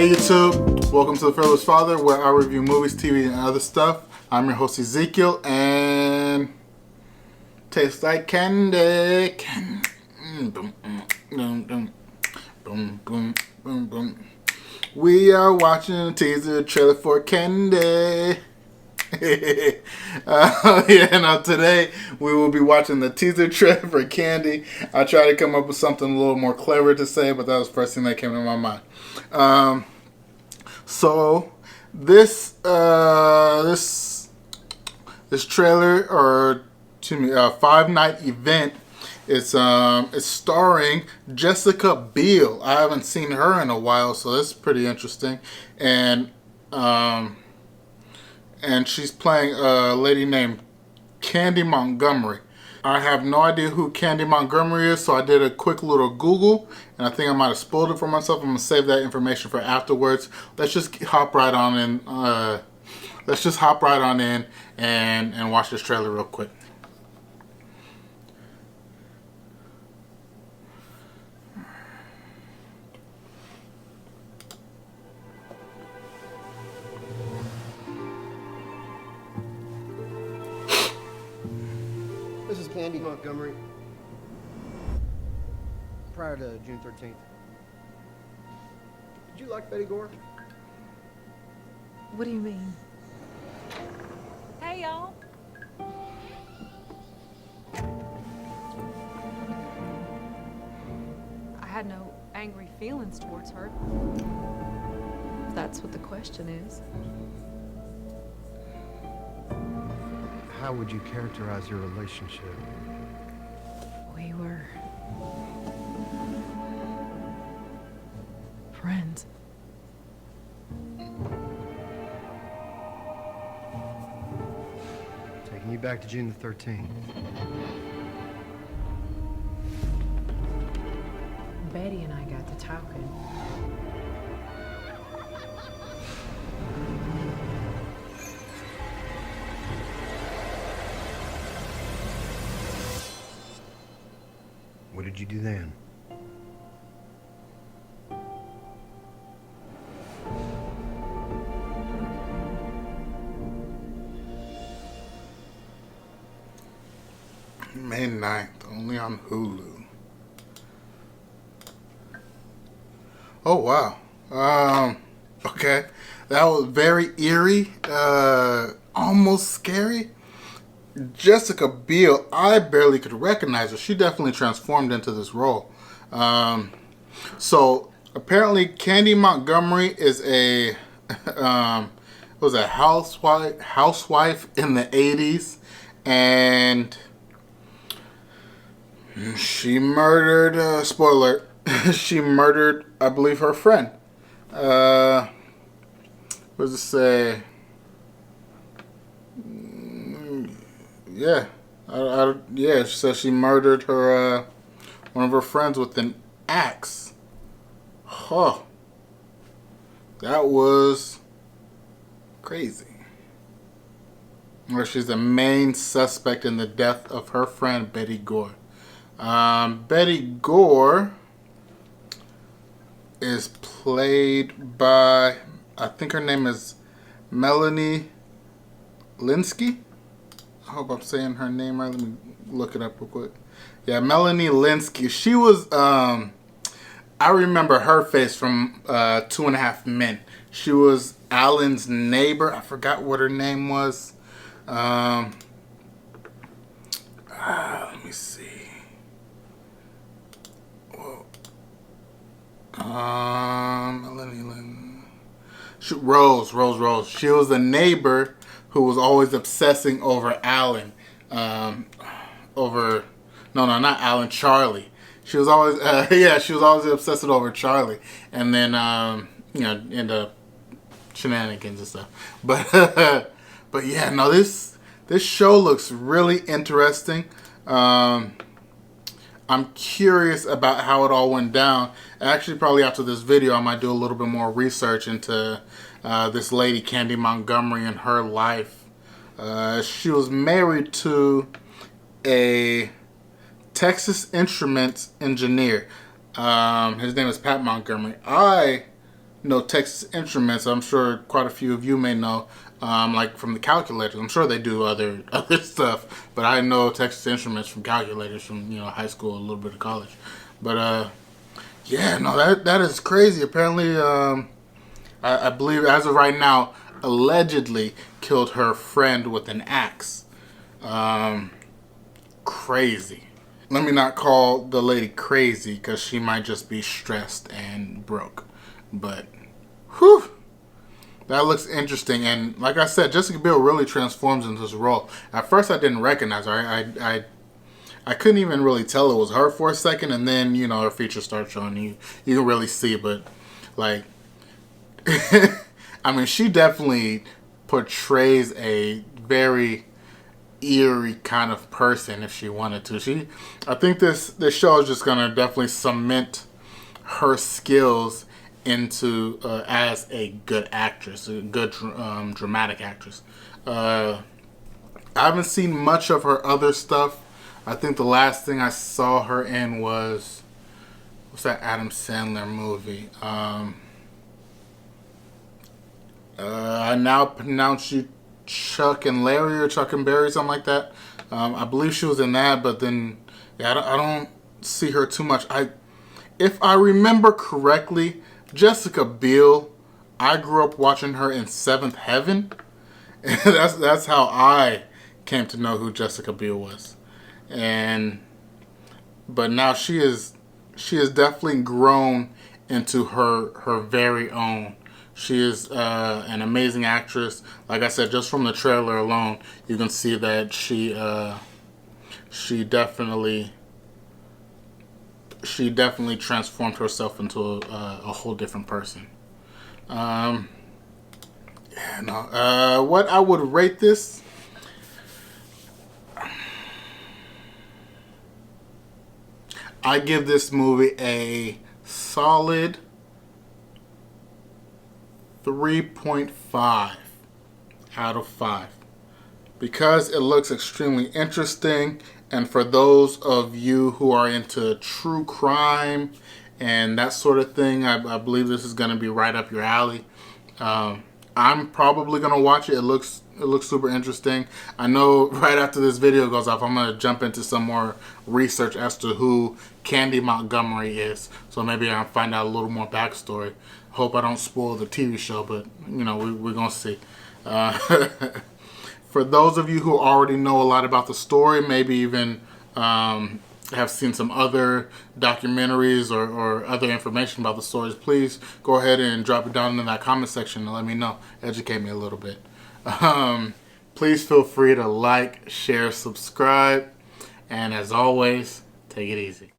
Hey YouTube, welcome to The Fearless Father, where I review movies, TV, and other stuff. I'm your host Ezekiel, and tastes like candy. We are watching a teaser trailer for Candy. Today we will be watching the teaser trailer for Candy. I tried to come up with something a little more clever to say, but that was the first thing that came to my mind. So this trailer, or to me, 5-night event, it's starring Jessica Biel. I haven't seen her in a while, so that's pretty interesting. And she's playing a lady named Candy Montgomery. I have no idea who Candy Montgomery is, so I did a quick little Google, and I think I might have spoiled it for myself. I'm gonna save that information for afterwards. Let's just hop right on in. And watch this trailer real quick. This is Candy Montgomery. Prior to June 13th. Did you like Betty Gore? What do you mean? Hey, y'all. I had no angry feelings towards her. If that's what the question is. How would you characterize your relationship? We were friends. Taking you back to June the 13th. Betty and I got to talking. What did you do then? May 9th, only on Hulu. Oh wow. Okay. That was very eerie, almost scary. Jessica Biel, I barely could recognize her. She definitely transformed into this role. So apparently Candy Montgomery is a housewife in the 80s, and she murdered, spoiler, she murdered, I believe, her friend. What does it say? Yeah. Yeah, she says she murdered her, one of her friends with an axe. Huh. That was crazy. Or she's the main suspect in the death of her friend, Betty Gore. Betty Gore is played by, I think her name is Melanie Lynskey. I hope I'm saying her name right. Let me look it up real quick. Yeah, Melanie Lynskey. She was, I remember her face from 2.5 Men. She was Alan's neighbor. I forgot what her name was. Let me see. Whoa. Melanie Lynn. Rose. She was the neighbor who was always obsessing over Alan. Not Alan, Charlie. She was always, she was always obsessed over Charlie. And then, into shenanigans and stuff. But yeah, no, this show looks really interesting. I'm curious about how it all went down. Actually, probably after this video, I might do a little bit more research into this lady, Candy Montgomery, and her life. She was married to a Texas Instruments engineer. His name is Pat Montgomery. I know Texas Instruments, I'm sure quite a few of you may know, like from the calculators. I'm sure they do other stuff, but I know Texas Instruments from calculators from high school, a little bit of college. But yeah, no, that is crazy. Apparently, I believe as of right now, allegedly killed her friend with an axe. Crazy. Let me not call the lady crazy because she might just be stressed and broke. But, whew, that looks interesting. And like I said, Jessica Biel really transforms into this role. At first, I didn't recognize her. I couldn't even really tell it was her for a second, and then her features start showing. You can really see, but like, I mean, she definitely portrays a very eerie kind of person if she wanted to. I think this show is just gonna definitely cement her skills into as a good actress, a good dramatic actress. I haven't seen much of her other stuff. I think the last thing I saw her in was, what's that Adam Sandler movie? I now pronounce you Chuck and Larry or Chuck and Barry, something like that. I believe she was in that, but then I don't see her too much. If I remember correctly, Jessica Biel, I grew up watching her in Seventh Heaven. And that's how I came to know who Jessica Biel was. But now she has definitely grown into her very own. She is an amazing actress. Like I said, just from the trailer alone, you can see that she definitely transformed herself into a whole different person. What I would rate this, I give this movie a solid 3.5 out of 5 because it looks extremely interesting, and for those of you who are into true crime and that sort of thing, I believe this is going to be right up your alley. I'm probably going to watch it. It looks super interesting. I know right after this video goes off, I'm going to jump into some more research as to who Candy Montgomery is, so maybe I'll find out a little more backstory. Hope I don't spoil the TV show, but we're gonna see. For those of you who already know a lot about the story, maybe even have seen some other documentaries or other information about the stories, please go ahead and drop it down in that comment section and let me know. Educate me a little bit. Please feel free to like, share, subscribe, and as always, take it easy.